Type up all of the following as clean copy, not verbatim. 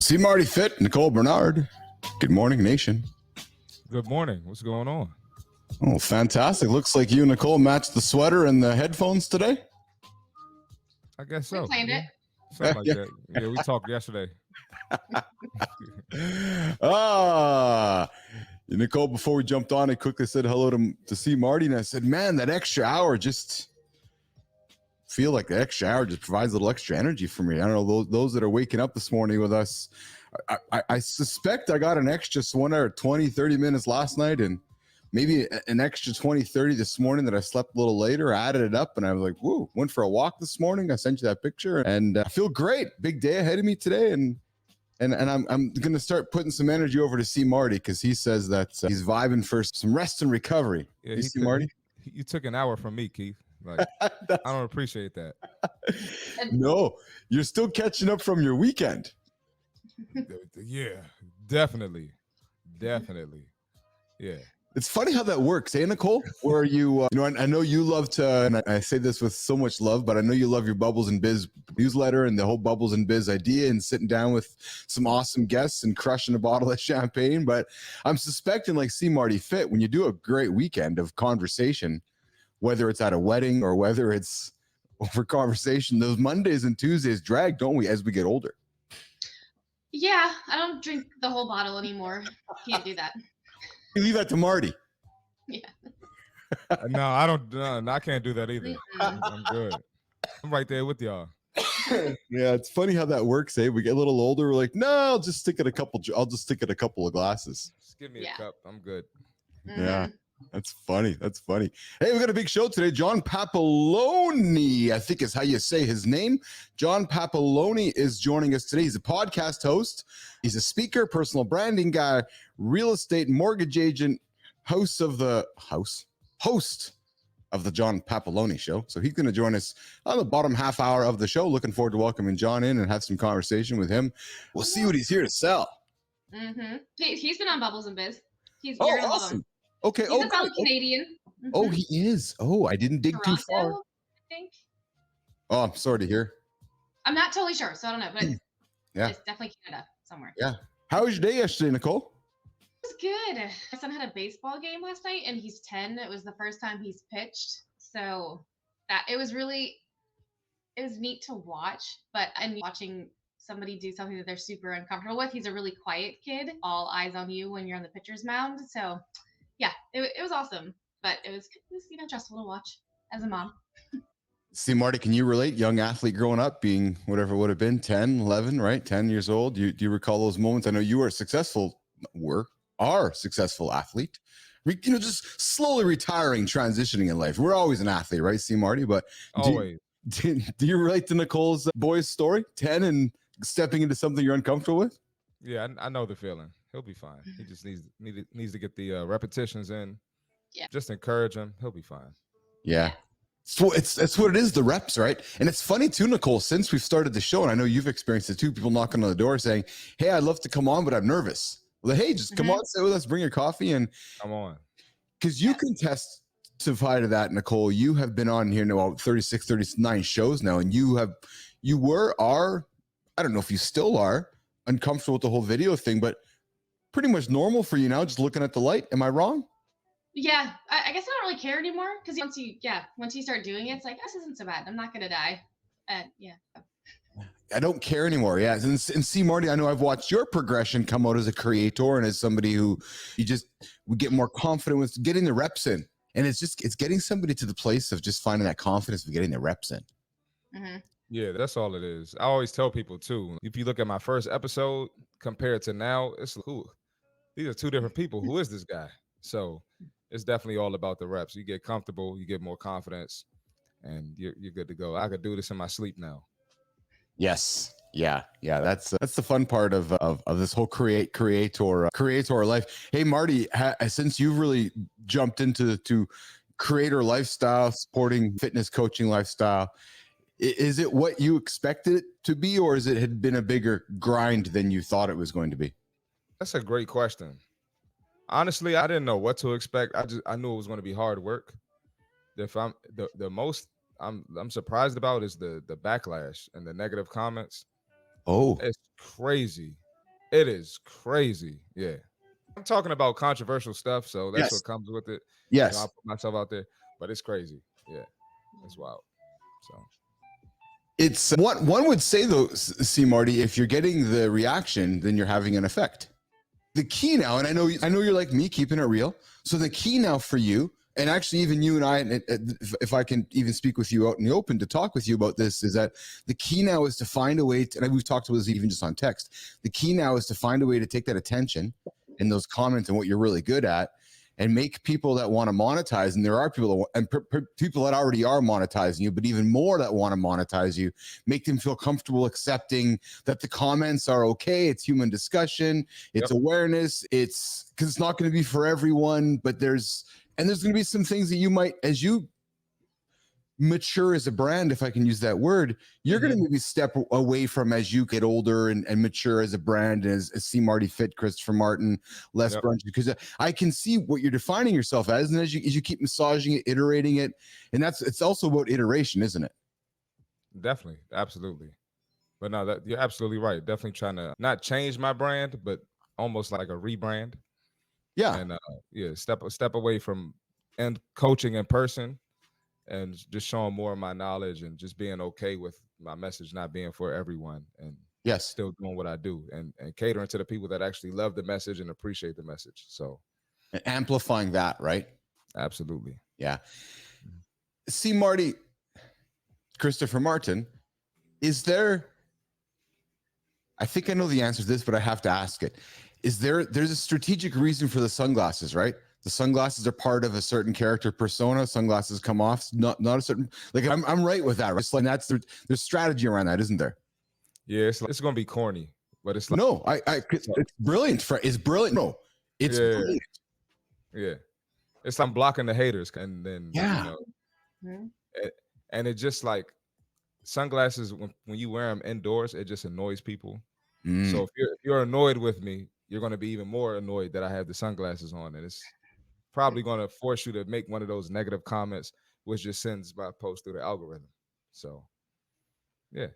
See Marty Fit, Nicole Bernard. Good morning, nation. Good morning. What's going on? Oh, fantastic. Looks like you and Nicole matched the sweater and the headphones today. I guess so. We planned it. Something like that. Yeah, we talked yesterday. Nicole, before we jumped on, I quickly said hello to see Marty, and I said, man, that extra hour just feel like the extra hour just provides a little extra energy for me. I don't know, those that are waking up this morning with us, I suspect I got an extra 1 hour, 20, 30 minutes last night, and maybe an extra 20, 30 this morning that I slept a little later. I added it up, and I was like, whoa, went for a walk this morning. I sent you that picture, and I feel great. Big day ahead of me today, and I'm going to start putting some energy over to see Marty, because he says that he's vibing for some rest and recovery. Yeah, you see Marty? You took an hour from me, Keev. Like, I don't appreciate that. No, you're still catching up from your weekend. Yeah, definitely. Yeah. It's funny how that works, eh, Nicole? Where you, I know you love to, and I say this with so much love, but I know you love your Bubbles and Biz newsletter and the whole Bubbles and Biz idea and sitting down with some awesome guests and crushing a bottle of champagne. But I'm suspecting, like, see Marty Fit, when you do a great weekend of conversation, whether it's at a wedding or whether it's over conversation, those Mondays and Tuesdays drag, don't we, as we get older? Yeah, I don't drink the whole bottle anymore. Can't do that. You leave that to Marty. Yeah. No, I don't. No, I can't do that either. I'm good. I'm right there with y'all. Yeah, it's funny how that works, eh? We get a little older, we're like, no, I'll just stick at a couple of glasses. Just give me a cup. I'm good. Yeah. That's funny. Hey, we got a big show today. John Pappaloni, I think is how you say his name. John Pappaloni is joining us today. He's a podcast host. He's a speaker, personal branding guy, real estate mortgage agent, host of the John Pappaloni Show. So he's going to join us on the bottom half hour of the show. Looking forward to welcoming John in and have some conversation with him. We'll see what he's here to sell. He's been on Bubbles and Biz. He's awesome. Okay. He's a fellow Canadian. Oh, he is. Oh, I didn't dig Toronto, too far. I think. Oh, I'm sorry to hear. I'm not totally sure, so I don't know, but yeah, it's definitely Canada somewhere. Yeah. How was your day yesterday, Nicole? It was good. My son had a baseball game last night, and he's 10. It was the first time he's pitched, so it was neat to watch. But I'm watching somebody do something that they're super uncomfortable with. He's a really quiet kid, all eyes on you when you're on the pitcher's mound. So yeah, it was awesome, but it was stressful to watch as a mom. See, Marty, can you relate? Young athlete growing up, being whatever it would have been, 10, 11, right? 10 years old. Do you recall those moments? I know you are a successful athlete, just slowly retiring, transitioning in life. We're always an athlete, right? See, Marty, but always. Do you relate to Nicole's boy's story, 10 and stepping into something you're uncomfortable with? Yeah, I know the feeling. He'll be fine. He just needs to get the repetitions in. Yeah. Just encourage him. He'll be fine. Yeah. So it's what it is, the reps, right? And it's funny too, Nicole, since we've started the show, and I know you've experienced it too, people knocking on the door saying, hey, I'd love to come on, but I'm nervous. Well, hey, just come on, sit with us, bring your coffee, and come on. Because you can testify to that, Nicole. You have been on here now 36, 39 shows now, and are, I don't know if you still are, uncomfortable with the whole video thing, but pretty much normal for you now, just looking at the light. Am I wrong? Yeah, I guess I don't really care anymore, because once you start doing it, it's like, this isn't so bad. I'm not gonna die. Yeah. I don't care anymore. Yeah, and see, Marty, I know I've watched your progression come out as a creator and as somebody who we get more confident with getting the reps in, and it's getting somebody to the place of just finding that confidence of getting the reps in. Yeah, that's all it is. I always tell people too, if you look at my first episode compared to now, these are two different people. Who is this guy? So it's definitely all about the reps. You get comfortable, you get more confidence, and you're good to go. I could do this in my sleep now. Yes. Yeah. That's the fun part of this whole creator life. Hey, Marty, since you've really jumped into creator lifestyle, supporting fitness coaching lifestyle, is it what you expected it to be, or has it had been a bigger grind than you thought it was going to be? That's a great question. Honestly, I didn't know what to expect. I knew it was going to be hard work. If I'm the most I'm surprised about is the backlash and the negative comments. Oh, it's crazy. It is crazy. Yeah. I'm talking about controversial stuff, so that's Yes. what comes with it. Yes. I put myself out there, but it's crazy. Yeah. That's wild. So It's what one would say though, see Marty, if you're getting the reaction, then you're having an effect. The key now, and I know you're like me, keeping it real. So the key now for you, and actually even you and I, if I can even speak with you out in the open to talk with you about this, is that the key now is to find a way to, and we've talked about this even just on text. The key now is to find a way to take that attention and those comments and what you're really good at, and make people that want to monetize, and there are people that, people that already are monetizing you, but even more that want to monetize you, make them feel comfortable accepting that the comments are okay. It's human discussion. It's awareness. It's because it's not going to be for everyone, but there's going to be some things that you might, as you mature as a brand, if I can use that word, you're going to maybe step away from as you get older and mature as a brand, as C Marty Fit, Christopher Martin, less brunch, because I can see what you're defining yourself as, and as you keep massaging it, iterating it, and it's also about iteration, isn't it? definitely, absolutely. But no, that you're absolutely right. Definitely trying to not change my brand, but almost like a rebrand. Yeah. And step away from and coaching in person and just showing more of my knowledge and just being okay with my message not being for everyone, and Yes, still doing what I do and catering to the people that actually love the message and appreciate the message. So amplifying that, right? absolutely. Yeah. See, Marty, Christopher Martin, is there, I think I know the answer to this, but I have to ask it. There's a strategic reason for the sunglasses, right? The sunglasses are part of a certain character persona. Sunglasses come off, not a certain, like I'm right with that, right? Like that's there's strategy around that, isn't there? Yeah, it's gonna be corny, but it's like no, it's brilliant. It's brilliant. No, it's brilliant. Yeah, it's like I'm blocking the haters, and then and it just like sunglasses when you wear them indoors, it just annoys people. So if you're annoyed with me, you're gonna be even more annoyed that I have the sunglasses on, and it's probably gonna force you to make one of those negative comments, which just sends my post through the algorithm. So yeah.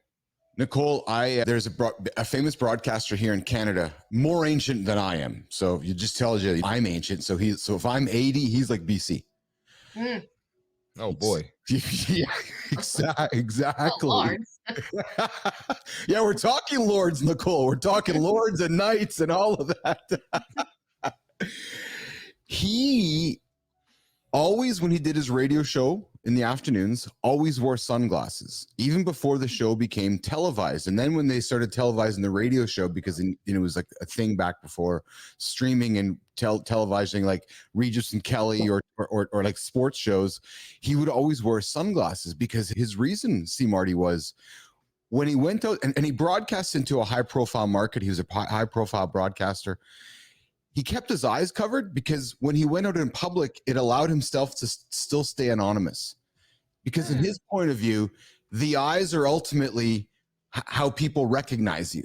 Nicole, there's a famous broadcaster here in Canada, more ancient than I am. So it just tells you I'm ancient. So if I'm 80, he's like BC. Oh boy. Yeah, exactly. Oh, lords. Yeah, we're talking lords, Nicole. We're talking lords and knights and all of that. He always, when he did his radio show in the afternoons, always wore sunglasses, even before the show became televised. And then when they started televising the radio show, because it was like a thing back before streaming and televising, like Regis and Kelly or like sports shows, he would always wear sunglasses because his reason, C. Marty, was when he went out and he broadcast into a high profile market. He was a high profile broadcaster. He kept his eyes covered because when he went out in public, it allowed himself to still stay anonymous. Because in his point of view, the eyes are ultimately how people recognize you.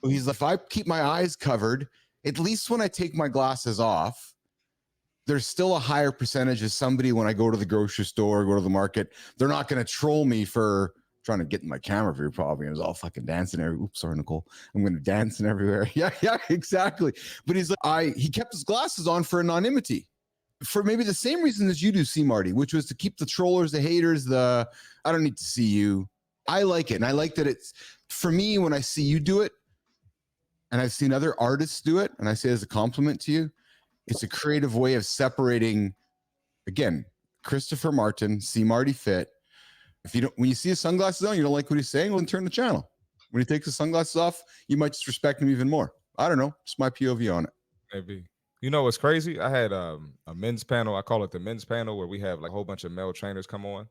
So he's like, if I keep my eyes covered, at least when I take my glasses off, there's still a higher percentage of somebody when I go to the grocery store, go to the market, they're not going to troll me for trying to get in my camera view. Probably I was all fucking dancing everywhere. Oops, sorry, Nicole. I'm going to dancing everywhere. Yeah, exactly. But he's like, he kept his glasses on for anonymity, for maybe the same reason as you do, C. Marty, which was to keep the trollers, the haters, I don't need to see you. I like it, and I like that it's for me when I see you do it, and I've seen other artists do it, and I say it as a compliment to you. It's a creative way of separating. Again, Christopher Martin, C. Marty Fit. If you don't, when you see his sunglasses on, you don't like what he's saying, well, then turn the channel. When he takes his sunglasses off, you might just respect him even more. I don't know. Just my POV on it. Maybe. You know what's crazy? I had a men's panel. I call it the men's panel, where we have like a whole bunch of male trainers come on,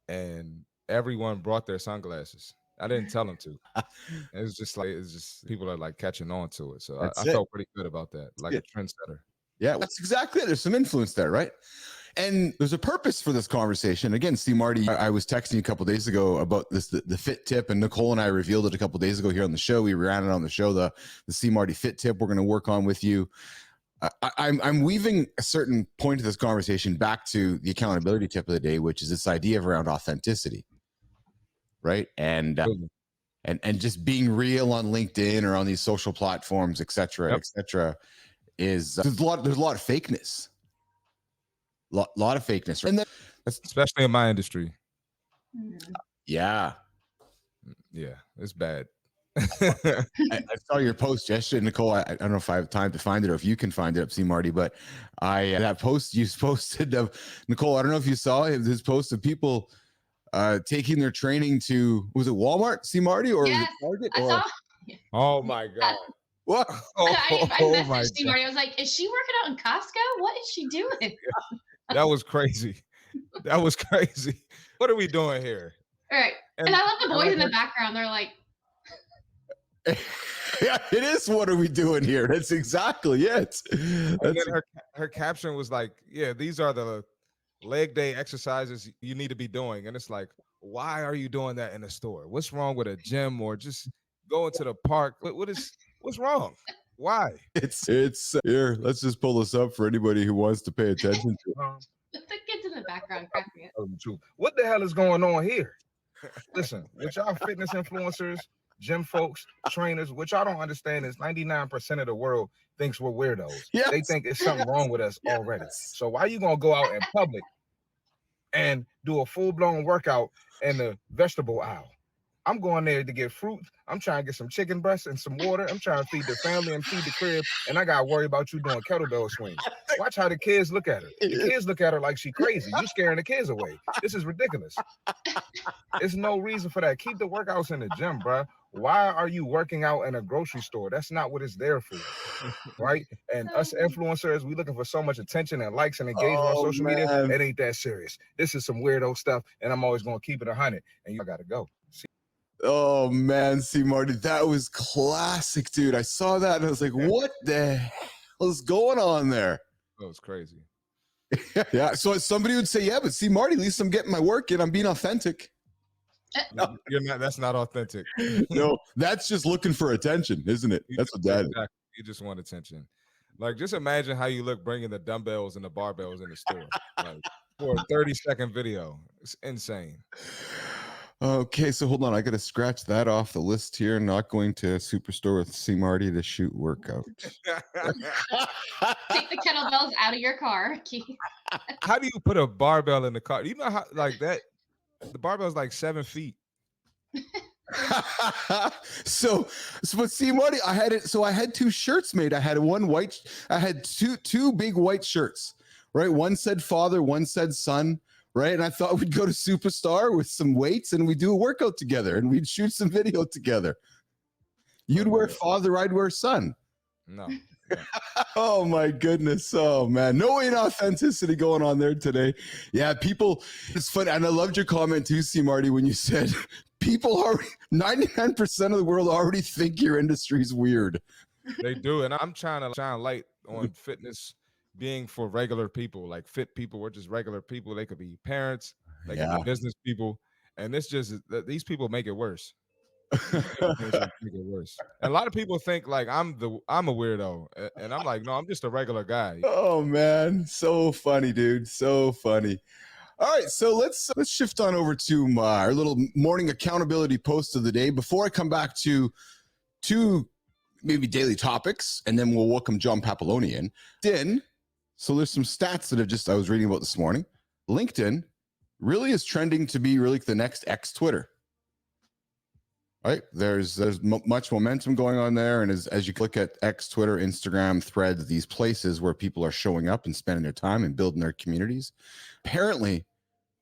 and everyone brought their sunglasses. I didn't tell them to. It's just people are like catching on to it. So I felt pretty good about that, like a trendsetter. Yeah, that's exactly it. There's some influence there, right? And there's a purpose for this conversation. Again, Steve Marty, I was texting you a couple of days ago about this, the fit tip, and Nicole and I revealed it a couple of days ago here on the show. We ran it on the show, the C Marty fit tip we're going to work on with you. I'm weaving a certain point of this conversation back to the accountability tip of the day, which is this idea of around authenticity, right? And and just being real on LinkedIn or on these social platforms, et cetera, is there's a lot of fakeness. Lot of fakeness. And then especially in my industry. Yeah, it's bad. I saw your post yesterday, Nicole. I don't know if I have time to find it or if you can find it up, see Marty, but that post you posted of Nicole, I don't know if you saw it, this post of people taking their training to, was it Walmart, see Marty, or yes, was it Target? I saw. Oh my God. What? I messaged C Marty. I was like, is she working out in Costco? What is she doing? That was crazy. That was crazy. What are we doing here? All right. And I love the boys in the background. They're like, yeah, it is. What are we doing here? That's exactly it. And then her caption was like, yeah, these are the leg day exercises you need to be doing. And it's like, why are you doing that in a store? What's wrong with a gym or just going to the park? What's wrong? Why? It's here. Let's just pull this up for anybody who wants to pay attention to the kids in the background crack me up. What the hell is going on here? Listen, with y'all fitness influencers, gym folks, trainers, what y'all don't understand is 99% of the world thinks we're weirdos. Yes. They think it's something wrong with us already. So why you gonna go out in public and do a full-blown workout in the vegetable aisle? I'm going there to get fruit. I'm trying to get some chicken breasts and some water. I'm trying to feed the family and feed the crib. And I got to worry about you doing kettlebell swings. Watch how the kids look at her. The kids look at her like she crazy. You scaring the kids away. This is ridiculous. There's no reason for that. Keep the workouts in the gym, bro. Why are you working out in a grocery store? That's not what it's there for, right? And us influencers, we looking for so much attention and likes and engagement on social media. It ain't that serious. This is some weirdo stuff, and I'm always going to keep it 100. And you got to go. Oh man, see Marty, that was classic, dude. I saw that and I was like, what the hell is going on there? That was crazy. Yeah. So somebody would say, yeah, but see Marty, at least I'm getting my work in. I'm being authentic. No, you're not. That's not authentic. No, that's just looking for attention, isn't it? That's what that is. You just want attention. Like, just imagine how you look bringing the dumbbells and the barbells in the store, like for a 30-second video. It's insane. Okay, so hold on. I got to scratch that off the list here. Not going to Superstore with C Marty to shoot workout. Take the kettlebells out of your car, Keith. How do you put a barbell in the car? You know how, like that, the barbell is like 7 feet. so but see Marty, I had it. So I had two shirts made. I had two big white shirts, right? One said father, one said son. Right. And I thought we'd go to Superstar with some weights and we'd do a workout together and we'd shoot some video together. You'd wear father, I'd wear son. No. Oh my goodness. Oh man. No inauthenticity going on there today. Yeah, people, it's funny. And I loved your comment too, C Marty, when you said people already 99% of the world already think your industry's weird. They do. And I'm trying to shine light on fitness being for regular people, like fit people. We're just regular people. They could be parents, they could be business people, and this just these people make it worse. Make it worse. And a lot of people think like I'm a weirdo, and I'm like, no, I'm just a regular guy. Oh man, so funny, dude, so funny. All right, so let's shift on over to our little morning accountability post of the day. Before I come back to two maybe daily topics, and then we'll welcome John Pappaloni in. So there's some stats that I was reading about this morning. LinkedIn really is trending to be really the next X Twitter. Right? There's much momentum going on there. And as you look at X, Twitter, Instagram, Threads, these places where people are showing up and spending their time and building their communities, apparently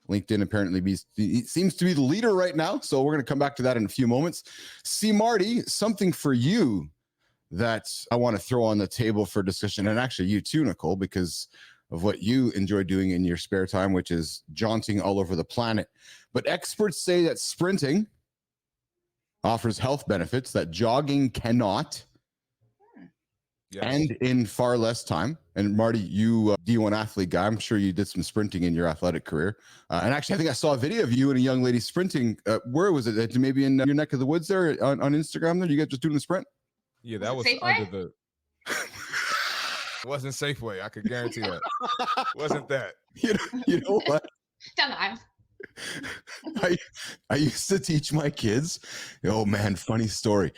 LinkedIn seems to be the leader right now. So we're going to come back to that in a few moments. See, Marty, something for you that I want to throw on the table for discussion, and actually you too, Nicole, because of what you enjoy doing in your spare time, which is jaunting all over the planet. But experts say that sprinting offers health benefits that jogging cannot, and in far less time. And Marty, you D1 athlete guy, I'm sure you did some sprinting in your athletic career. And actually, I think I saw a video of you and a young lady sprinting. Where was it? Maybe in your neck of the woods there on Instagram there? You guys just doing the sprint? Yeah, that was Safeway? under the. Wasn't Safeway. I could guarantee that. Wasn't that? You know what? Down the aisle. I used to teach my kids. Oh man, funny story.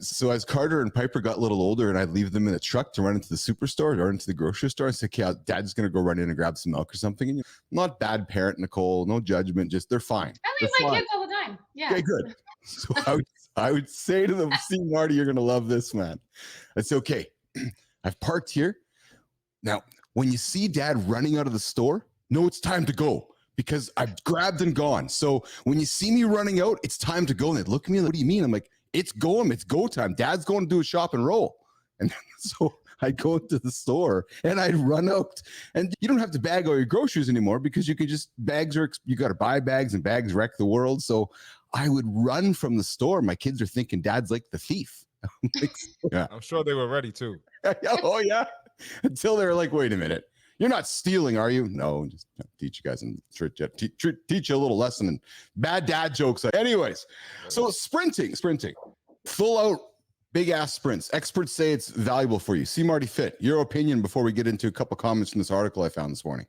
So as Carter and Piper got a little older, and I'd leave them in a truck to run into the superstore or into the grocery store. I said, "Okay, Dad's gonna go run in and grab some milk or something." And not bad parent, Nicole. No judgment. Just they're fine. I leave my kids all the time. Yeah. Okay, good. So I would say to them, "See, Marty, you're gonna love this, man." It's okay. I've parked here. Now, when you see Dad running out of the store, know it's time to go because I've grabbed and gone. So when you see me running out, it's time to go. And they look at me, what do you mean? I'm like, it's go time. Dad's going to do a shop and roll. And so I'd go into the store and I'd run out. And you don't have to bag all your groceries anymore because you could just, you got to buy bags and bags wreck the world. So I would run from the store. My kids are thinking Dad's like the thief. Like, yeah. I'm sure they were ready too. Oh, yeah. Until they're like, wait a minute. You're not stealing, are you? No, just teach you guys and teach you a little lesson and bad dad jokes. Anyways, so sprinting, full out big ass sprints. Experts say it's valuable for you. See Marty Fit. Your opinion before we get into a couple comments from this article I found this morning.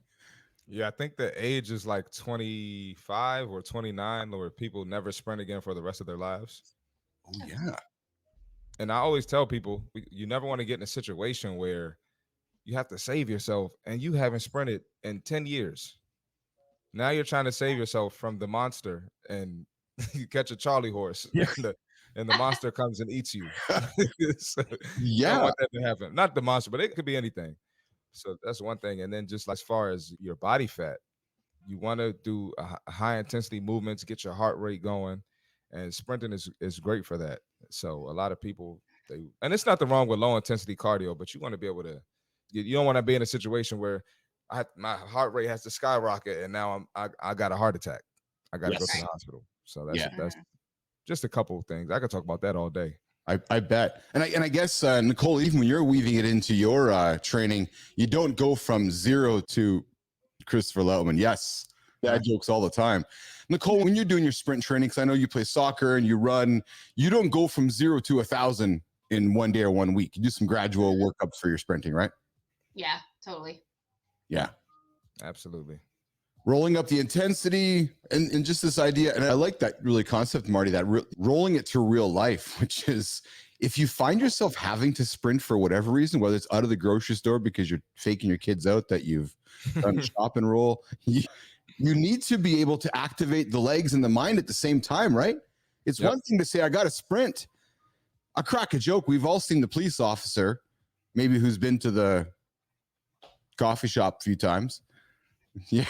Yeah, I think the age is like 25 or 29, where people never sprint again for the rest of their lives. Oh yeah. And I always tell people, you never want to get in a situation where you have to save yourself and you haven't sprinted in 10 years. Now you're trying to save yourself from the monster and you catch a Charlie horse and the monster comes and eats you. So, yeah. I don't want that to happen. Not the monster, but it could be anything. So that's one thing. And then just as far as your body fat, you want to do a high intensity movements, get your heart rate going, and sprinting is great for that. So a lot of people, and it's nothing wrong with low intensity cardio, but you want to be able to, you don't want to be in a situation where my heart rate has to skyrocket and now I got a heart attack. I got to go to the hospital. So that's just a couple of things. I could talk about that all day. I bet. And I guess, Nicole, even when you're weaving it into your training, you don't go from 0 to Christopher Loutman. Yes. Dad jokes all the time. Nicole, when you're doing your sprint training, because I know you play soccer and you run, you don't go from 0 to 1,000 in one day or 1 week. You do some gradual workups for your sprinting, right? Yeah, totally. Yeah. Absolutely. Rolling up the intensity and just this idea. And I like that really concept, Marty, that rolling it to real life, which is if you find yourself having to sprint for whatever reason, whether it's out of the grocery store because you're faking your kids out that you've done shop and roll, you need to be able to activate the legs and the mind at the same time, right? It's one thing to say, I got to sprint. I crack a joke. We've all seen the police officer, maybe who's been to the coffee shop a few times. Yeah.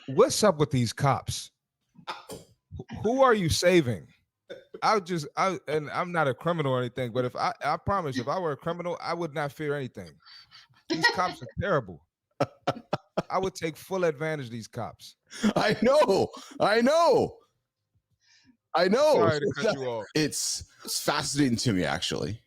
What's up with these cops? Who are you saving? And I'm not a criminal or anything, but if I promise, if I were a criminal, I would not fear anything. These cops are terrible. I would take full advantage of these cops. I know. Sorry to cut you off. It's fascinating to me, actually.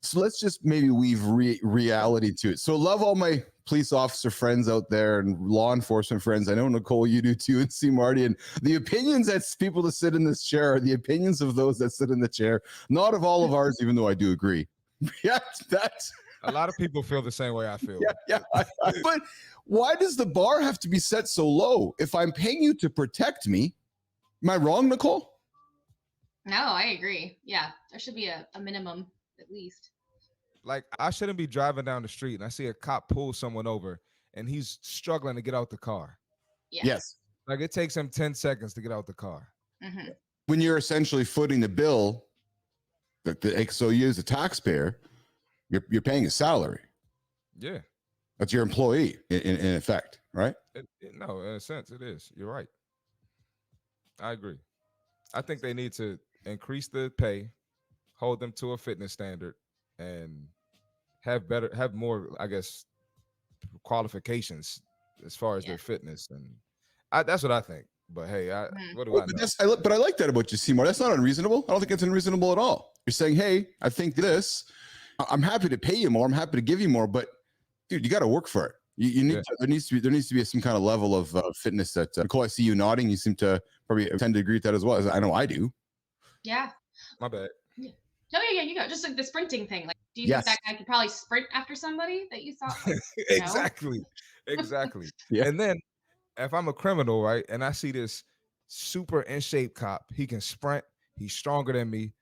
So let's just maybe weave reality to it. So love all my police officer friends out there and law enforcement friends. I know, Nicole, you do too, and see Marty. And the opinions that people that sit in this chair are the opinions of those that sit in the chair, not of all of ours, even though I do agree. Yeah, that's... A lot of people feel the same way I feel. Yeah. But why does the bar have to be set so low? If I'm paying you to protect me, am I wrong, Nicole? No, I agree. Yeah, there should be a minimum at least. Like, I shouldn't be driving down the street and I see a cop pull someone over and he's struggling to get out the car. Yes. Like, it takes him 10 seconds to get out the car. Mm-hmm. When you're essentially footing the bill, so you as a taxpayer, you're paying a salary. Yeah. That's your employee in effect, right? No, in a sense, it is. You're right. I agree. I think they need to increase the pay, hold them to a fitness standard, and have more, I guess, qualifications as far as their fitness. And that's what I think. But hey, what do I know? But I like that about you, Seymour. That's not unreasonable. I don't think it's unreasonable at all. You're saying, hey, I think this. I'm happy to pay you more. I'm happy to give you more. But dude, you got to work for it. You need to, there needs to be some kind of level of fitness that Nicole, I see you nodding. You seem to probably tend to agree with that as well. I know I do. Yeah. My bad. Yeah. No, yeah, you go. Just like the sprinting thing. Like, do you think that guy could probably sprint after somebody that you saw? Like, Exactly. Yeah. And then if I'm a criminal, right, and I see this super in shape cop, he can sprint, he's stronger than me,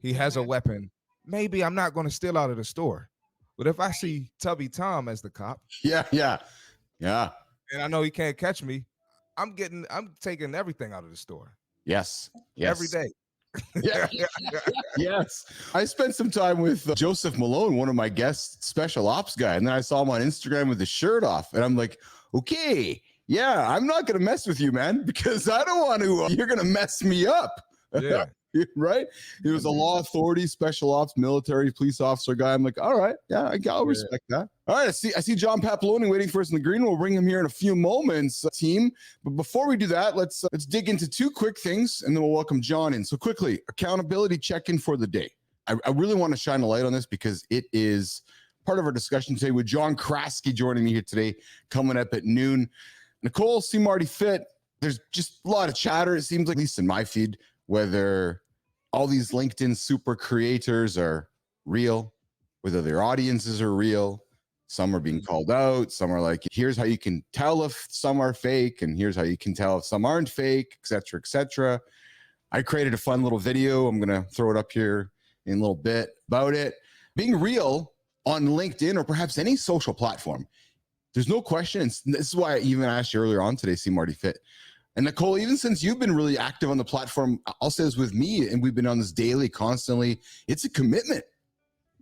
he has a weapon, maybe I'm not going to steal out of the store. But if I see Tubby Tom as the cop, Yeah, yeah, yeah. and I know he can't catch me, I'm taking everything out of the store Yes, yes. every day. Yeah. Yes. I spent some time with Joseph Malone, one of my guest special ops guy. And then I saw him on Instagram with his shirt off. And I'm like, okay, yeah, I'm not going to mess with you, man, because I don't want to, you're going to mess me up. Yeah. Right? He was a law authority, special ops, military, police officer guy. I'm like, all right, yeah, I'll respect that. All right, I see John Papaloni waiting for us in the green. We'll bring him here in a few moments, team. But before we do that, let's dig into two quick things, and then we'll welcome John in. So quickly, accountability check-in for the day. I really want to shine a light on this because it is part of our discussion today with John Kraske joining me here today, coming up at noon. Nicole, see Marty Fit. There's just a lot of chatter. It seems like, at least in my feed, whether all these LinkedIn super creators are real, whether their audiences are real. Some are being called out. Some are like, here's how you can tell if some are fake, and here's how you can tell if some aren't fake, et cetera, et cetera. I created a fun little video. I'm going to throw it up here in a little bit about it. Being real on LinkedIn or perhaps any social platform, there's no question. And this is why I even asked you earlier on today, see Marty Fit. And Nicole, even since you've been really active on the platform, I'll say this with me, and we've been on this daily, constantly, it's a commitment.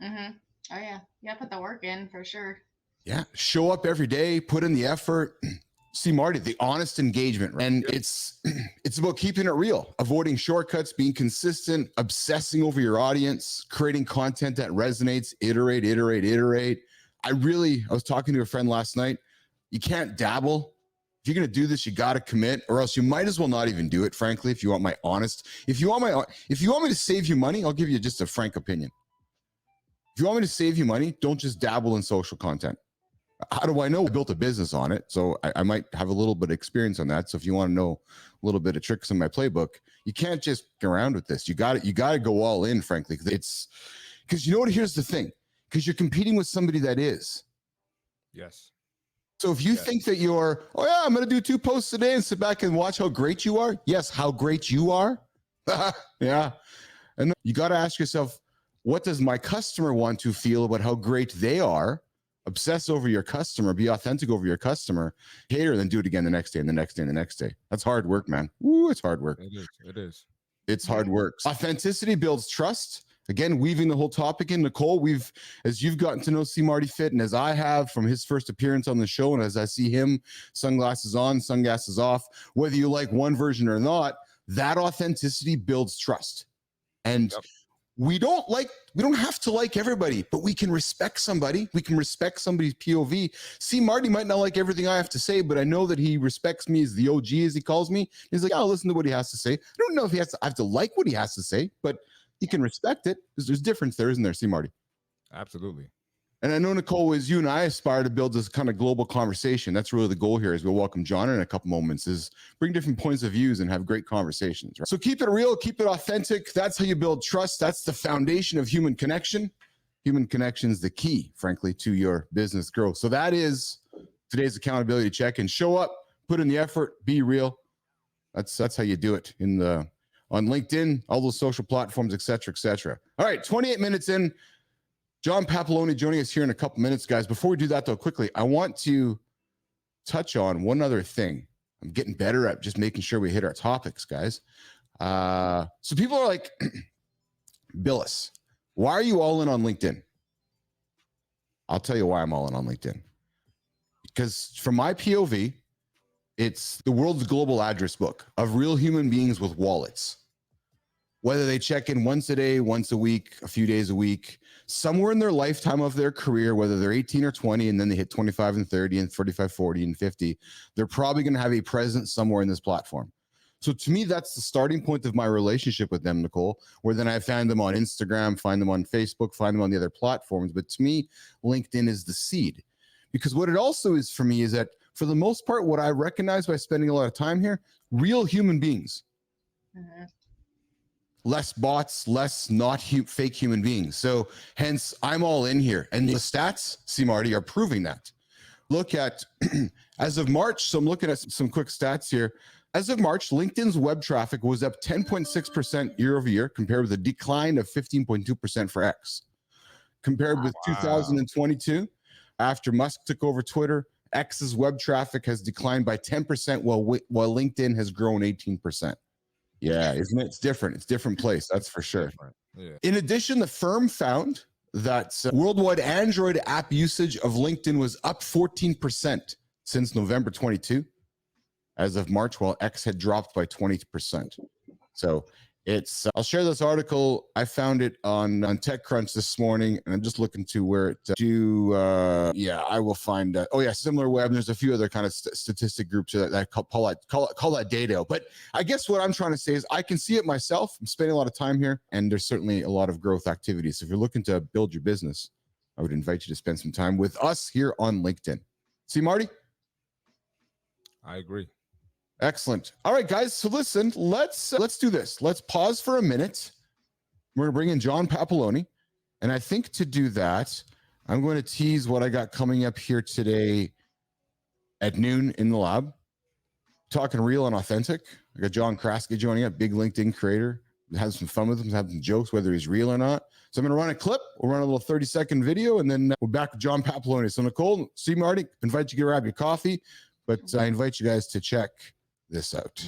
Mm-hmm. Oh, yeah. Yeah, put the work in for sure. Yeah. Show up every day, put in the effort. See, Marty, the honest engagement. Right? And it's about keeping it real, avoiding shortcuts, being consistent, obsessing over your audience, creating content that resonates, iterate. I was talking to a friend last night. You can't dabble. If you're going to do this, you got to commit, or else you might as well not even do it. Frankly, if you want my honest, if you want me to save you money, I'll give you just a frank opinion. If you want me to save you money, don't just dabble in social content. How do I know? I built a business on it, so I might have a little bit of experience on that. So if you want to know a little bit of tricks in my playbook, you can't just get around with this. You got to go all in, frankly. It's because you know what? Here's the thing, because you're competing with somebody that is. Yes. So if you think that you're, oh yeah, I'm going to do 2 posts a day and sit back and watch how great you are. Yes, how great you are. Yeah. And you got to ask yourself, what does my customer want to feel about how great they are? Obsess over your customer, be authentic over your customer, hater, then do it again the next day and the next day and the next day. That's hard work, man. Ooh, it's hard work. It is. It's hard work. Authenticity builds trust. Again, weaving the whole topic in, Nicole, as you've gotten to know C. Marty Fit, and as I have from his first appearance on the show, and as I see him, sunglasses on, sunglasses off, whether you like one version or not, that authenticity builds trust. And we don't have to like everybody, but we can respect somebody. We can respect somebody's POV. See, Marty might not like everything I have to say, but I know that he respects me as the OG, as he calls me. He's like, I'll listen to what he has to say. I don't know if I have to like what he has to say, but you can respect it because there's difference there, isn't there? See, Marty? Absolutely. And I know, Nicole, as you and I aspire to build this kind of global conversation, that's really the goal here as we'll welcome John in a couple moments, is bring different points of views and have great conversations. Right? So keep it real, keep it authentic. That's how you build trust. That's the foundation of human connection. Human connection is the key, frankly, to your business growth. So that is today's accountability check-in. Show up, put in the effort, be real. That's how you do it on LinkedIn, all those social platforms, et cetera, et cetera. All right, 28 minutes in. John Papaloni joining us here in a couple minutes, guys. Before we do that, though, quickly, I want to touch on one other thing. I'm getting better at just making sure we hit our topics, guys. So people are like, Billis, why are you all in on LinkedIn? I'll tell you why I'm all in on LinkedIn. Because from my POV, it's the world's global address book of real human beings with wallets. Whether they check in once a day, once a week, a few days a week, somewhere in their lifetime of their career, whether they're 18 or 20, and then they hit 25 and 30 and 35, 40 and 50, they're probably going to have a presence somewhere in this platform. So to me, that's the starting point of my relationship with them, Nicole, where then I find them on Instagram, find them on Facebook, find them on the other platforms. But to me, LinkedIn is the seed. Because what it also is for me is that for the most part, what I recognize by spending a lot of time here, real human beings. Mm-hmm. Less bots, less not fake human beings. So hence I'm all in here. And the stats, see, Marty, are proving that. Look at As of March, so I'm looking at some quick stats here. As of March, LinkedIn's web traffic was up 10.6% year over year, compared with a decline of 15.2% for X. Compared with 2022, after Musk took over Twitter, X's web traffic has declined by 10%, while LinkedIn has grown 18%. Yeah, isn't it? It's different. It's a different place, that's for sure. Yeah. In addition, the firm found that worldwide Android app usage of LinkedIn was up 14% since November 22, as of March, while X had dropped by 20%. So it's, I'll share this article. I found it on TechCrunch this morning, and I'm just looking to where it I will find, SimilarWeb. There's a few other kind of statistic groups that call that data. But I guess what I'm trying to say is I can see it myself. I'm spending a lot of time here, and there's certainly a lot of growth activities. So if you're looking to build your business, I would invite you to spend some time with us here on LinkedIn. See, Marty? I agree. Excellent. All right, guys. So listen, let's do this. Let's pause for a minute. We're gonna bring in John Pappaloni, and I think to do that, I'm going to tease what I got coming up here today at noon in the lab. Talking real and authentic. I got John Kraske joining up, big LinkedIn creator. Have some fun with him, have some jokes, whether he's real or not. So I'm going to run a clip. We'll run a little 30-second video, and then we're back with John Pappaloni. So Nicole, see Marty, invite you to grab your coffee, but I invite you guys to check this out.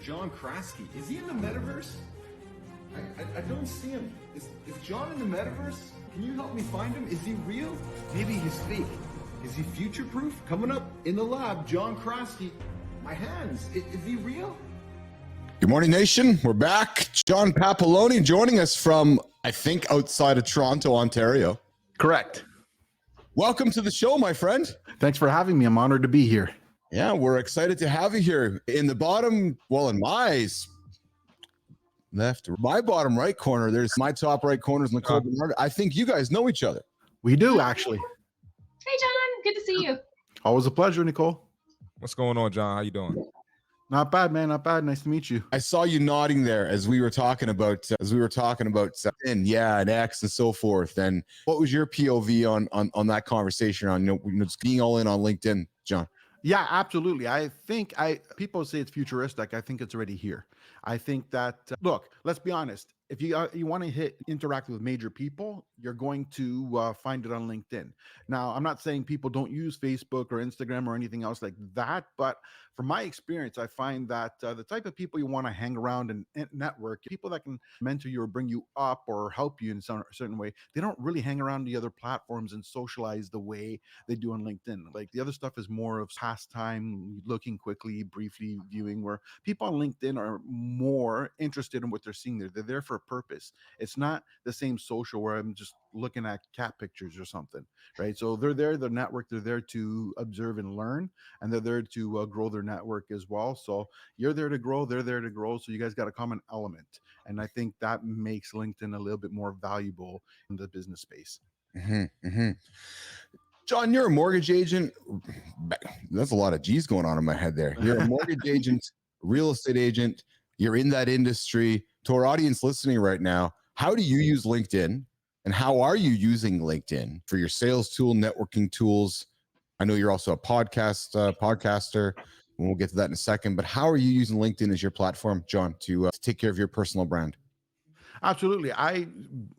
John Kraske, is he in the metaverse? I don't see him. Is John in the metaverse? Can you help me find him? Is he real? Maybe he's fake. Is he future-proof? Coming up in the lab, John Kraske. My hands, is he real? Good morning, nation. We're back. John Pappaloni joining us from, I think, outside of Toronto, Ontario. Correct. Welcome to the show, my friend. Thanks for having me. I'm honored to be here. Yeah, we're excited to have you here. In the bottom, well, in my left, my bottom right corner, there's my top right corner is Nicole Bernard. I think you guys know each other. We do, actually. Hey, John. Good to see you. Always a pleasure, Nicole. What's going on, John? How you doing? Not bad, man. Not bad. Nice to meet you. I saw you nodding there as we were talking about and X and so forth. And what was your POV on that conversation on just being all in on LinkedIn, John? Yeah, absolutely. I think people say it's futuristic. I think it's already here. I think that look, let's be honest. If you want to interact with major people, you're going to find it on LinkedIn. Now, I'm not saying people don't use Facebook or Instagram or anything else like that, but from my experience, I find that the type of people you want to hang around and network, people that can mentor you or bring you up or help you in some certain way, they don't really hang around the other platforms and socialize the way they do on LinkedIn. Like the other stuff is more of pastime, looking quickly, briefly viewing, where people on LinkedIn are more interested in what they're seeing there. They're there for a purpose. It's not the same social where I'm just looking at cat pictures or something, right? So they're there, the network, they're there to observe and learn, and they're there to grow their network as well. So you're there to grow, they're there to grow. So you guys got a common element. And I think that makes LinkedIn a little bit more valuable in the business space. Mm-hmm, mm-hmm. John, you're a mortgage agent. That's a lot of G's going on in my head there. You're a mortgage agent, real estate agent. You're in that industry. To our audience listening right now, how do you use LinkedIn, and how are you using LinkedIn for your sales tool, networking tools? I know you're also a podcaster, and we'll get to that in a second, but how are you using LinkedIn as your platform, John, to take care of your personal brand? Absolutely. I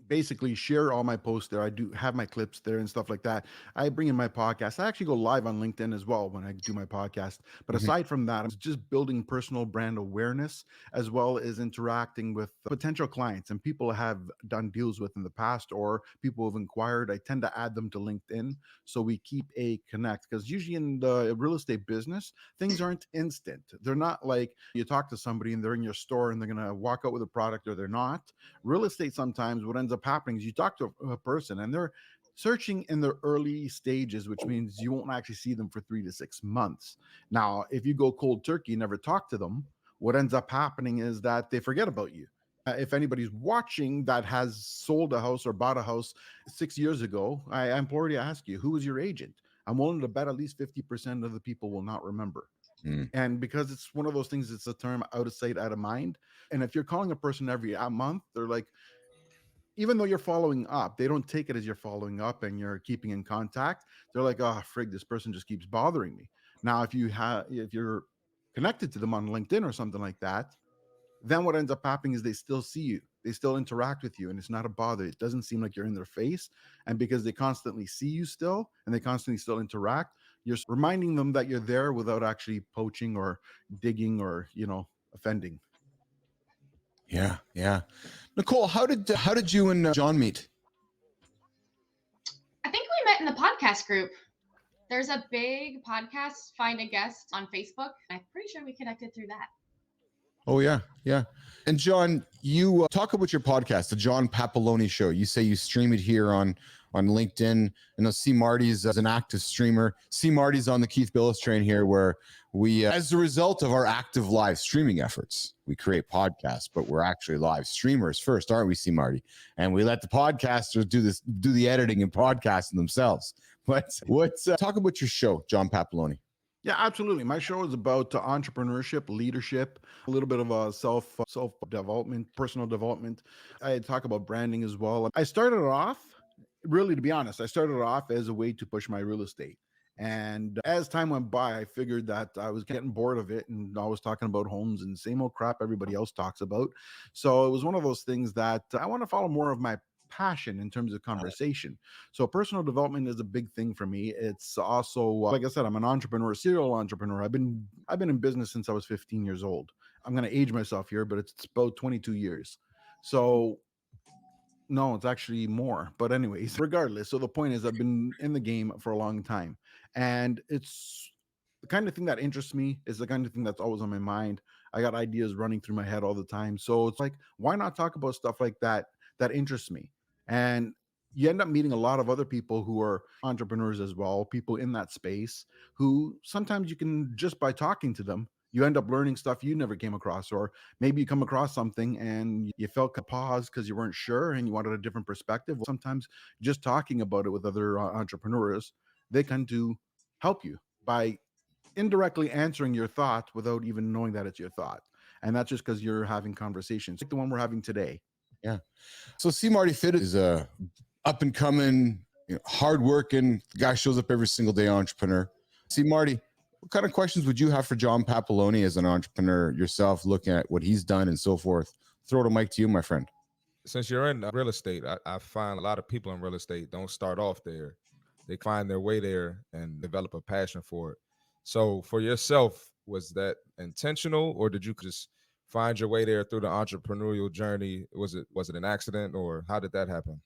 basically share all my posts there. I do have my clips there and stuff like that. I bring in my podcast. I actually go live on LinkedIn as well when I do my podcast. But aside from that, I'm just building personal brand awareness as well as interacting with potential clients and people I have done deals with in the past or people who have inquired. I tend to add them to LinkedIn so we keep a connect, because usually in the real estate business, things aren't instant. They're not like you talk to somebody and they're in your store and they're going to walk out with a product or they're not. Real estate, sometimes what ends up happening is you talk to a person and they're searching in the early stages, which means you won't actually see them for 3 to 6 months. Now, if you go cold turkey, never talk to them, what ends up happening is that they forget about you. If anybody's watching that has sold a house or bought a house 6 years ago, I implore you to ask you, who was your agent? I'm willing to bet at least 50% of the people will not remember. And because it's one of those things, it's a term out of sight, out of mind. And if you're calling a person every month, they're like, even though you're following up, they don't take it as you're following up and you're keeping in contact. They're like, oh, frig, this person just keeps bothering me. Now, if you're connected to them on LinkedIn or something like that, then what ends up happening is they still see you, they still interact with you, and it's not a bother. It doesn't seem like you're in their face. And because they constantly see you still, and they constantly still interact, you're reminding them that you're there without actually poaching or digging or, offending. Yeah, yeah. Nicole, how did you and John meet? I think we met in the podcast group. There's a big podcast, Find a Guest, on Facebook. I'm pretty sure we connected through that. Oh yeah, yeah. And John, you talk about your podcast, the John Pappaloni Show. You say you stream it here on LinkedIn. And I see Marty's as an active streamer. See Marty's on the Keith Billis train here, where we, as a result of our active live streaming efforts, we create podcasts, but we're actually live streamers first, aren't we? See Marty, and we let the podcasters do the editing and podcasting themselves. But talk about your show, John Pappaloni. Yeah, absolutely. My show is about entrepreneurship, leadership, a little bit of a self development, personal development. I talk about branding as well. I started off, really, to be honest, as a way to push my real estate. And as time went by, I figured that I was getting bored of it, and I was talking about homes and same old crap everybody else talks about. So it was one of those things that I want to follow more of my passion in terms of conversation. So personal development is a big thing for me. It's also, like I said, I'm an entrepreneur, serial entrepreneur. I've been in business since I was 15 years old. I'm going to age myself here, but it's about 22 years. So no, it's actually more. But anyways, regardless. So the point is, I've been in the game for a long time, and it's the kind of thing that interests me, is the kind of thing that's always on my mind. I got ideas running through my head all the time. So it's like, why not talk about stuff like that interests me? And you end up meeting a lot of other people who are entrepreneurs as well, people in that space, who sometimes you can, just by talking to them, you end up learning stuff you never came across. Or maybe you come across something and you felt a pause because you weren't sure and you wanted a different perspective. Sometimes just talking about it with other entrepreneurs, they can do help you by indirectly answering your thought without even knowing that it's your thought. And that's just because you're having conversations like the one we're having today. Yeah. So see Marty Fit is a up and coming, hard working guy, shows up every single day entrepreneur. See Marty, what kind of questions would you have for John Pappaloni as an entrepreneur yourself, looking at what he's done and so forth? Throw the mic to you, my friend. Since you're in real estate, I find a lot of people in real estate don't start off there. They find their way there and develop a passion for it. So for yourself, was that intentional, or did you just find your way there through the entrepreneurial journey? Was it an accident, or how did that happen?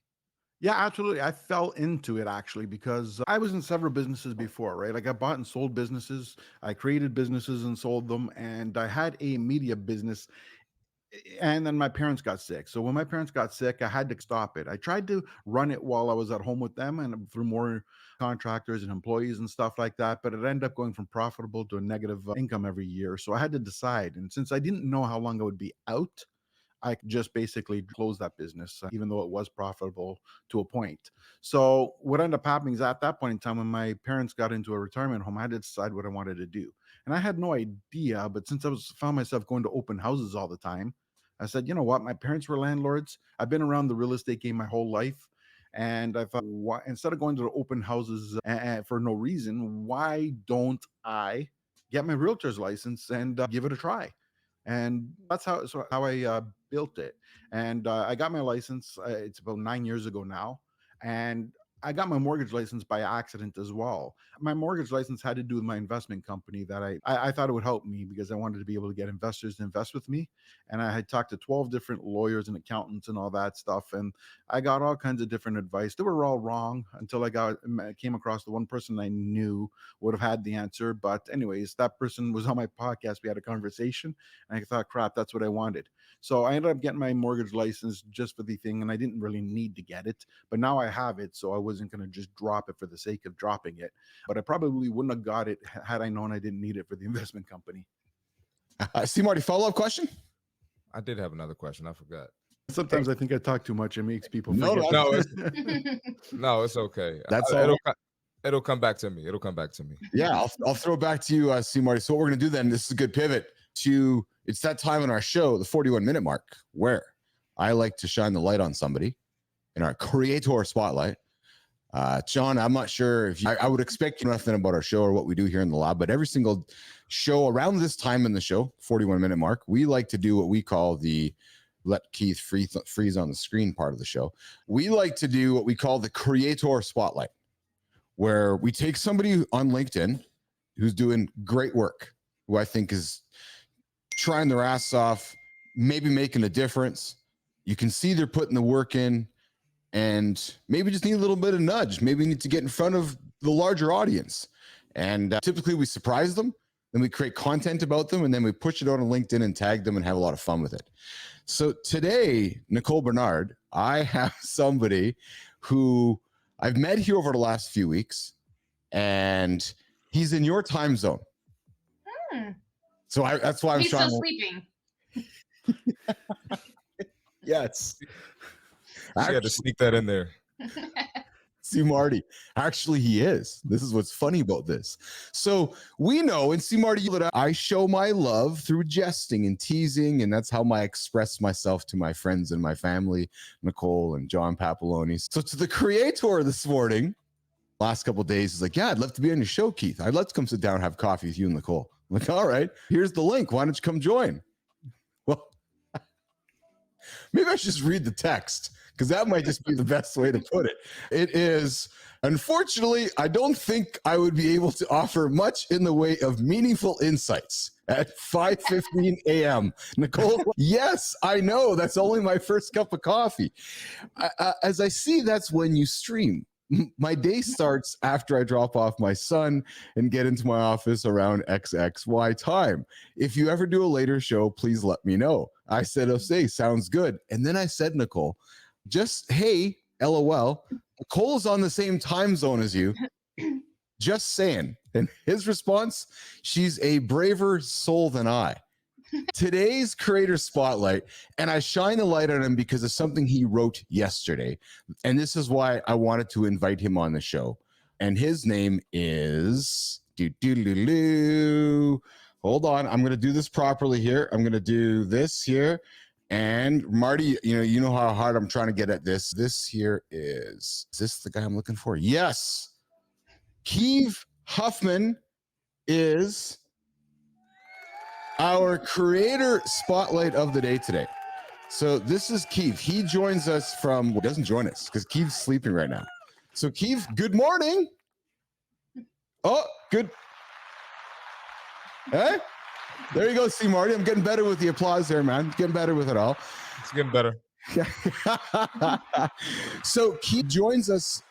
Yeah, absolutely. I fell into it actually because I was in several businesses before, right? Like I bought and sold businesses, I created businesses and sold them, and I had a media business. And then my parents got sick. So when my parents got sick, I had to stop it. I tried to run it while I was at home with them and through more contractors and employees and stuff like that. But it ended up going from profitable to a negative income every year. So I had to decide. And since I didn't know how long I would be out, I just basically closed that business, even though it was profitable to a point. So what ended up happening is at that point in time, when my parents got into a retirement home, I had to decide what I wanted to do. And I had no idea, but since found myself going to open houses all the time, I said, you know what? My parents were landlords. I've been around the real estate game my whole life. And I thought, why, instead of going to the open houses for no reason, why don't I get my realtor's license and give it a try? And that's how I built it. And I got my license. It's about 9 years ago now. And I got my mortgage license by accident as well. My mortgage license had to do with my investment company that I thought it would help me because I wanted to be able to get investors to invest with me. And I had talked to 12 different lawyers and accountants and all that stuff. And I got all kinds of different advice. They were all wrong until I came across the one person I knew would have had the answer. But anyways, that person was on my podcast. We had a conversation and I thought, crap, that's what I wanted. So I ended up getting my mortgage license just for the thing. And I didn't really need to get it, but now I have it. So I wasn't going to just drop it for the sake of dropping it. But I probably wouldn't have got it had I known I didn't need it for the investment company. See Marty, follow-up question? I did have another question. I forgot. Sometimes I think I talk too much. It makes people No, forget. No, it's okay. It'll come back to me. It'll come back to me. Yeah, I'll throw it back to you, see Marty. So what we're going to do then, this is a good pivot to, it's that time in our show, the 41-minute mark, where I like to shine the light on somebody in our creator spotlight. John, I'm not sure if I would expect you nothing about our show or what we do here in the lab, but every single show around this time in the show, 41-minute mark, we like to do what we call the let Keith freeze on the screen part of the show. We like to do what we call the creator spotlight, where we take somebody on LinkedIn who's doing great work, who I think is trying their ass off, maybe making a difference. You can see they're putting the work in, and maybe just need a little bit of nudge. Maybe need to get in front of the larger audience. And typically we surprise them, then we create content about them, and then we push it out on LinkedIn and tag them and have a lot of fun with it. So today, Nicole Bernard, I have somebody who I've met here over the last few weeks, and he's in your time zone. So that's why I'm He's trying. still sleeping. Yes. She had to sneak that in there. See, Marty, actually he is. This is what's funny about this. So we know, and see, Marty, that I show my love through jesting and teasing, and that's how I express myself to my friends and my family, Nicole and John Pappaloni. So to the creator this morning, last couple of days, is like, yeah, I'd love to be on your show, Keith. I'd love to come sit down and have coffee with you and Nicole. I'm like, all right, here's the link. Why don't you come join? Well, maybe I should just read the text, because that might just be the best way to put it. It is, unfortunately, I don't think I would be able to offer much in the way of meaningful insights at 5:15 a.m. Nicole, yes, I know. That's only my first cup of coffee. As I see, that's when you stream. My day starts after I drop off my son and get into my office around XXY time. If you ever do a later show, please let me know. I said, oh, say, sounds good. And then I said, Nicole, just, hey, LOL, Nicole's on the same time zone as you. Just saying. And his response, she's a braver soul than I. Today's creator spotlight, and I shine a light on him because of something he wrote yesterday. And this is why I wanted to invite him on the show. And his name is hold on, I'm going to do this properly here. I'm going to do this here. And Marty, you know how hard I'm trying to get at this. This here is this the guy I'm looking for? Yes. Keev Huffman is our creator spotlight of the day today. So this is Keev. He joins us from, well, doesn't join us because Keev's sleeping right now. So Keev, good morning. Oh, good. Hey, there you go. See, Marty, I'm getting better with the applause there, man. Getting better with it all. It's getting better. So Keev joins us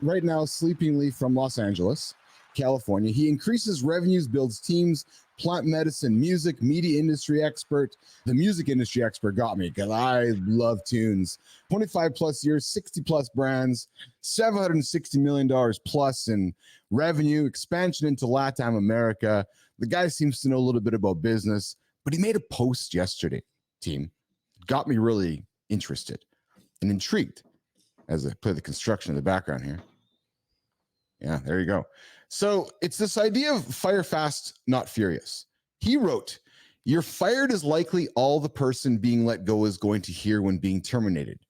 right now, sleepingly from Los Angeles, California. He increases revenues, builds teams, plant medicine, music, media industry expert. The music industry expert got me because I love tunes. 25 plus years, 60 plus brands, $760 million plus in revenue, expansion into Latin America. The guy seems to know a little bit about business, but he made a post yesterday, team. Got me really interested and intrigued as I play the construction in the background here. Yeah, there you go. So it's this idea of fire fast, not furious. He wrote, "You're fired is likely all the person being let go is going to hear when being terminated.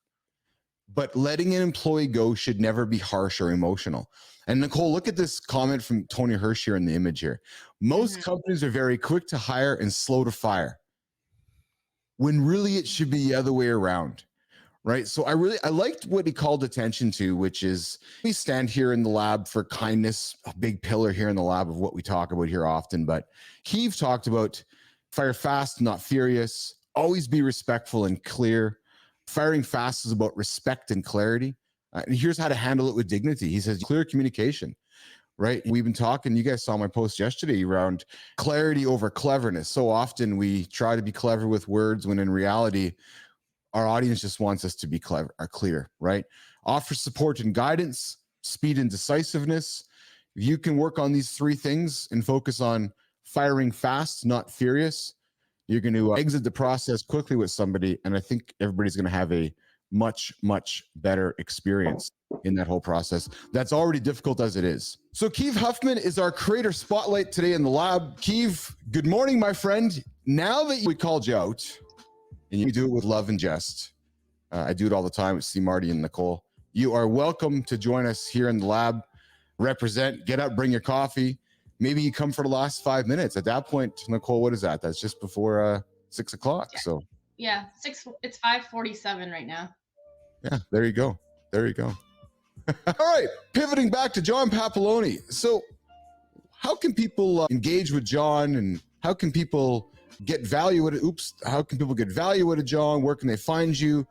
But letting an employee go should never be harsh or emotional." And Nicole, look at this comment from Tony Hirsch here in the image here. Most companies are very quick to hire and slow to fire, when really it should be the other way around. Right. So I liked what he called attention to, which is we stand here in the lab for kindness, a big pillar here in the lab of what we talk about here often. But Keev talked about fire fast, not furious, always be respectful and clear. Firing fast is about respect and clarity. And here's how to handle it with dignity. He says clear communication. Right. We've been talking, you guys saw my post yesterday around clarity over cleverness. So often we try to be clever with words when in reality, our audience just wants us to be clever or clear, right? Offer support and guidance, speed and decisiveness. If you can work on these three things and focus on firing fast, not furious, you're going to exit the process quickly with somebody. And I think everybody's going to have a much, much better experience in that whole process. That's already difficult as it is. So Keev Huffman is our creator spotlight today in the lab. Keev, good morning, my friend. Now that we called you out, and you do it with love and jest. I do it all the time with C. Marty and Nicole. you are welcome to join us here in the lab. Represent, get up, bring your coffee. Maybe you come for the last 5 minutes. At that point, Nicole, what is that? That's just before 6 o'clock. Yeah. So Yeah, it's 5:47 right now. yeah, there you go. There you go. All right, pivoting back to John Pappaloni. So how can people engage with John, and how can people get value at it? How can people get value out of John? Where can they find you?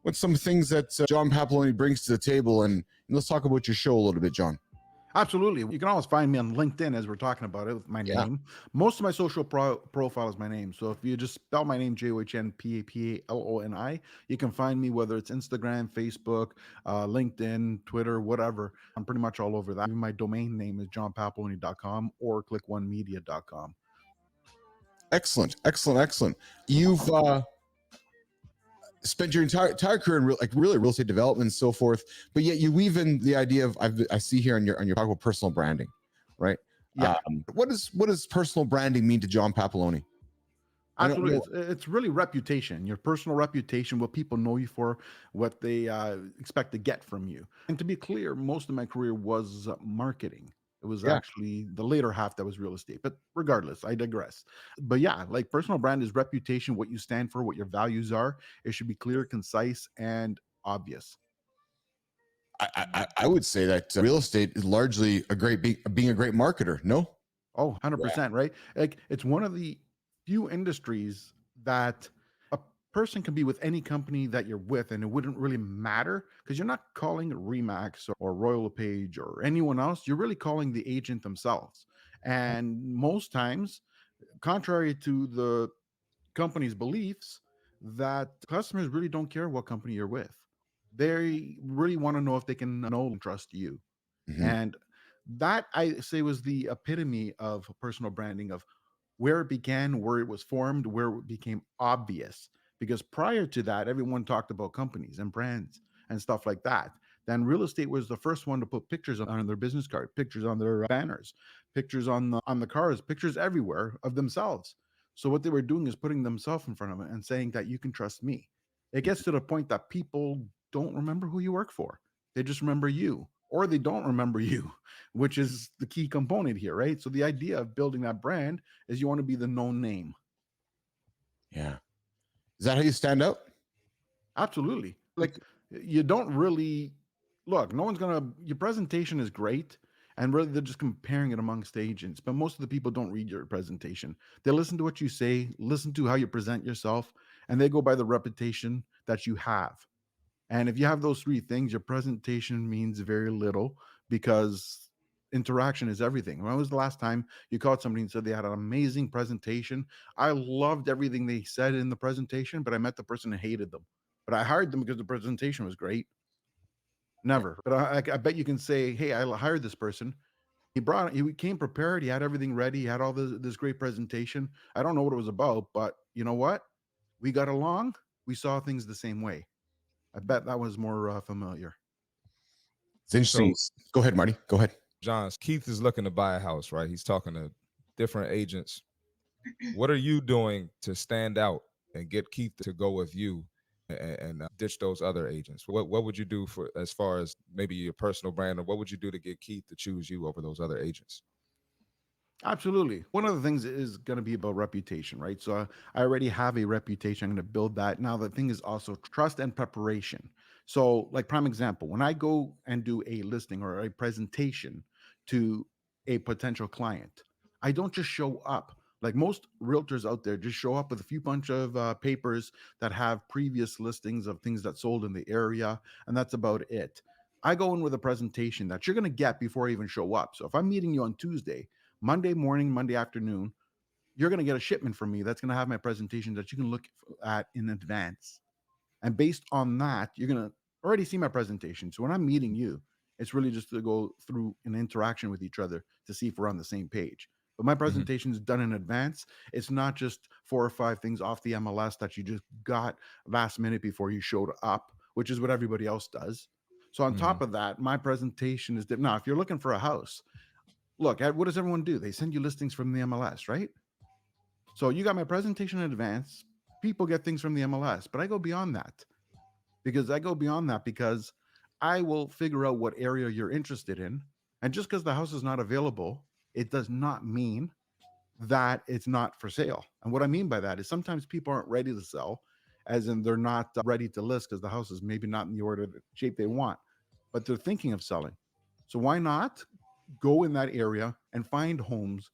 What's some things that John Pappaloni brings to the table? And let's talk about your show a little bit, John. Absolutely. You can always find me on LinkedIn as we're talking about it with my name. Most of my social profile is my name. So if you just spell my name, JOHNPAPALONI, you can find me, whether it's Instagram, Facebook, LinkedIn, Twitter, whatever. I'm pretty much all over that. My domain name is johnpappaloni.com or click1media.com. Excellent, excellent, excellent. You've spent your entire career in really real estate development and so forth, but yet you weave in the idea of I see here on your talk about personal branding, right? Yeah. What does personal branding mean to John Pappaloni? Absolutely. It's really reputation, your personal reputation, what people know you for, what they expect to get from you. And to be clear, most of my career was marketing. It was actually the later half that was real estate. But regardless, I digress. But yeah, like personal brand is reputation, what you stand for, what your values are. It should be clear, concise, and obvious. I would say that real estate is largely being a great marketer. No? Oh, 100%, right? Like it's one of the few industries that a person can be with any company that you're with and it wouldn't really matter because you're not calling Remax or Royal LePage or anyone else. You're really calling the agent themselves. And most times, contrary to the company's beliefs, that customers really don't care what company you're with. They really want to know if they can know and trust you. Mhm. And that I say was the epitome of personal branding, of where it began, where it was formed, where it became obvious. Because prior to that, everyone talked about companies and brands and stuff like that. Then real estate was the first one to put pictures on their business card, pictures on their banners, pictures on the cars, pictures everywhere of themselves. So what they were doing is putting themselves in front of it and saying that you can trust me. It gets to the point that people don't remember who you work for. They just remember you, or they don't remember you, which is the key component here, right? So the idea of building that brand is you want to be the known name. Yeah. Is that how you stand out? Absolutely. Like you don't really look, no one's gonna, your presentation is great. And really they're just comparing it amongst agents. But most of the people don't read your presentation. They listen to what you say, listen to how you present yourself, and they go by the reputation that you have. And if you have those three things, your presentation means very little because interaction is everything. When was the last time you called somebody and said they had an amazing presentation? I loved everything they said in the presentation, but I met the person and hated them. But I hired them because the presentation was great. Never. But I bet you can say, hey, I hired this person. He came prepared. He had everything ready. He had all this great presentation. I don't know what it was about, but you know what? We got along. We saw things the same way. I bet that was more familiar. It's interesting. So- Go ahead, Marty. Go ahead. John, Keev is looking to buy a house, right? He's talking to different agents. What are you doing to stand out and get Keev to go with you and ditch those other agents? What would you do for as far as maybe your personal brand, or what would you do to get Keev to choose you over those other agents? Absolutely. One of the things is going to be about reputation, right? So I already have a reputation. I'm going to build that. Now, the thing is also trust and preparation. So, like, prime example, when I go and do a listing or a presentation to a potential client, I don't just show up. Like most realtors out there, just show up with a few bunch of papers that have previous listings of things that sold in the area, and that's about it. I go in with a presentation that you're going to get before I even show up. So if I'm meeting you on Tuesday, Monday morning, Monday afternoon, you're going to get a shipment from me that's going to have my presentation that you can look at in advance. And based on that, you're going to already see my presentation. So when I'm meeting you, it's really just to go through an interaction with each other to see if we're on the same page. But my presentation is done in advance. It's not just 4 or 5 things off the MLS that you just got last minute before you showed up, which is what everybody else does. So on top of that, my presentation is different. Now, if you're looking for a house, look, what does everyone do? They send you listings from the MLS, right? So you got my presentation in advance. People get things from the MLS, but I go beyond that because I will figure out what area you're interested in. And just because the house is not available, it does not mean that it's not for sale. And what I mean by that is sometimes people aren't ready to sell, as in they're not ready to list because the house is maybe not in the order the shape they want, but they're thinking of selling. So why not go in that area and find homes,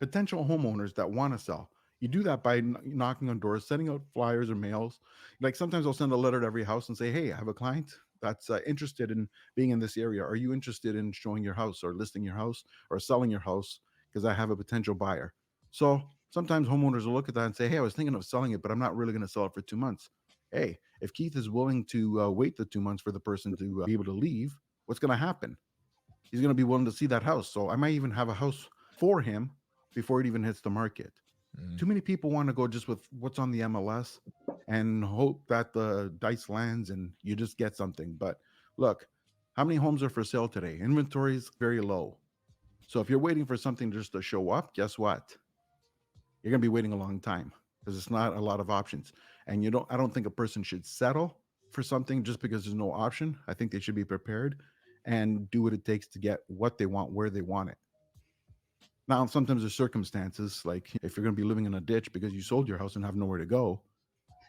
potential homeowners that want to sell? You do that by knocking on doors, sending out flyers or mails. Like sometimes I'll send a letter to every house and say, hey, I have a client that's interested in being in this area. Are you interested in showing your house or listing your house or selling your house? Because I have a potential buyer. So sometimes homeowners will look at that and say, hey, I was thinking of selling it, but I'm not really going to sell it for 2 months. Hey, if Keith is willing to wait the 2 months for the person to be able to leave, what's going to happen? He's going to be willing to see that house. So I might even have a house for him before it even hits the market. Too many people want to go just with what's on the MLS and hope that the dice lands and you just get something. But look, how many homes are for sale today? Inventory is very low. So if you're waiting for something just to show up, guess what? You're going to be waiting a long time because it's not a lot of options. And I don't think a person should settle for something just because there's no option. I think they should be prepared and do what it takes to get what they want, where they want it. Now, sometimes there's circumstances, like if you're going to be living in a ditch because you sold your house and have nowhere to go,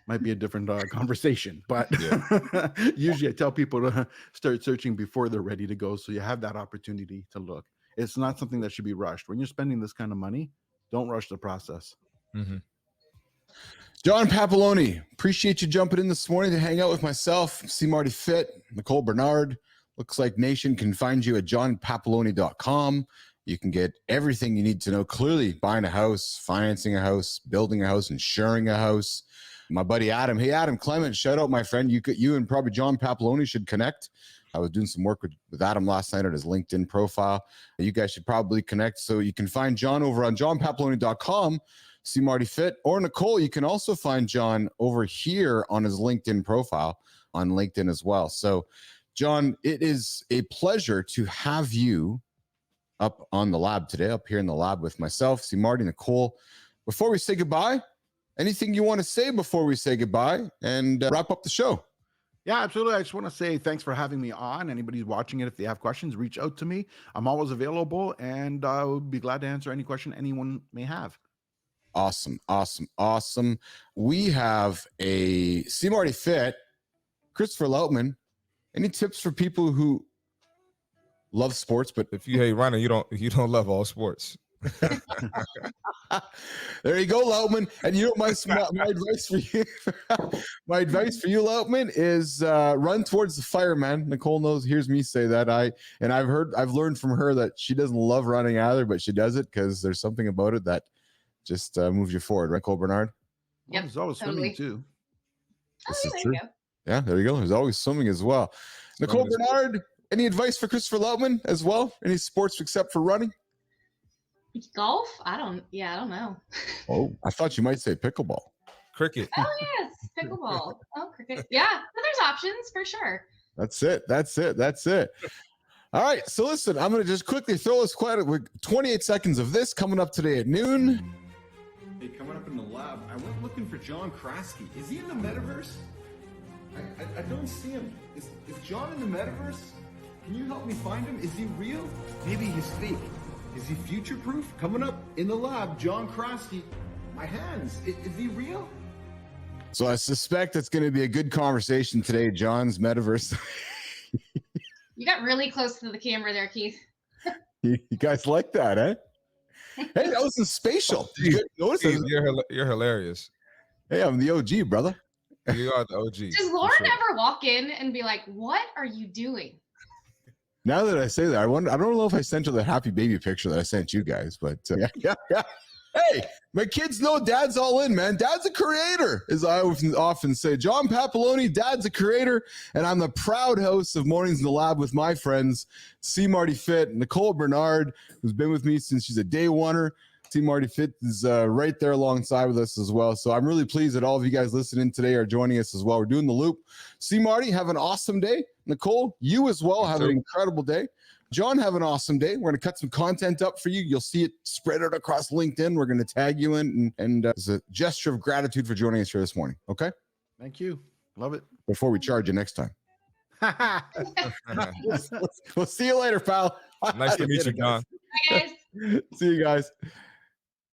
might be a different conversation. But usually I tell people to start searching before they're ready to go. So you have that opportunity to look. It's not something that should be rushed. When you're spending this kind of money, don't rush the process. John Pappaloni, appreciate you jumping in this morning to hang out with myself, C. Marty Fit, Nicole Bernard. Looks like Nation can find you at johnpappaloni.com. You can get everything you need to know. Clearly, buying a house, financing a house, building a house, insuring a house. My buddy Adam. Hey, Adam Clement, shout out, my friend. You and probably John Pappaloni should connect. I was doing some work with Adam last night on his LinkedIn profile. You guys should probably connect. So you can find John over on johnpappaloni.com. See Marty Fit. Or Nicole, you can also find John over here on his LinkedIn profile on LinkedIn as well. So, John, it is a pleasure to have you up on the lab today, up here in the lab with myself, see Marty, Nicole. Before we say goodbye, anything you want to say before we say goodbye and wrap up the show? Yeah, absolutely. I just want to say thanks for having me on. Anybody who's watching it, if they have questions, reach out to me. I'm always available, and I would be glad to answer any question anyone may have. Awesome, awesome, awesome. We have a C. Marty Fit, Christopher Lautman. Any tips for people who love sports, but if you hate running, you don't love all sports. There you go, Lautman. And you know my advice for you, my advice for you, Lautman, is run towards the fire, man. Nicole hears me say that. I've learned from her that she doesn't love running either, but she does it because there's something about it that just moves you forward, right, Nicole Bernard? Well, there's always swimming too. Oh, yeah, there you go. Yeah, there you go. There's always swimming as well. Nicole Bernard, any advice for Christopher Lautman as well? Any sports except for running? Golf? I don't know. Oh, I thought you might say pickleball. Cricket. Oh, yes. Pickleball. Oh, cricket. Yeah, but there's options for sure. That's it. All right. So listen, I'm going to just quickly throw this with 28 seconds of this coming up today at noon. Hey, coming up in the lab, I went looking for John Kraske. Is he in the metaverse? I don't see him. Is John in the metaverse? Can you help me find him? Is he real? Maybe he's fake. Is he future-proof? Coming up in the lab, John Kraske. My hands. Is he real? So I suspect it's going to be a good conversation today, John's metaverse. You got really close to the camera there, Keith. You guys like that, eh? Hey, that was spatial. Did you notice? You're hilarious. Hey, I'm the OG, brother. You are the OG. Does Lauren ever walk in and be like, "What are you doing?" Now that I say that, I don't know if I sent her the happy baby picture that I sent you guys, but yeah. Hey, my kids know Dad's all in, man. Dad's a creator, as I often say. John Pappaloni, Dad's a creator, and I'm the proud host of Mornings in the Lab with my friends, C. Marty Fit, Nicole Bernard, who's been with me since she's a day oneer. C. Marty Fit is right there alongside with us as well. So I'm really pleased that all of you guys listening today are joining us as well. We're doing the loop. C. Marty, have an awesome day. Nicole, you as well have an incredible day. John, have an awesome day. We're going to cut some content up for you. You'll see it spread out across LinkedIn. We're going to tag you in, and it's a gesture of gratitude for joining us here this morning. Okay? Thank you. Love it. Before we charge you next time. We'll see you later, pal. Nice to meet you, Later, guys. John. Bye, guys. See you guys.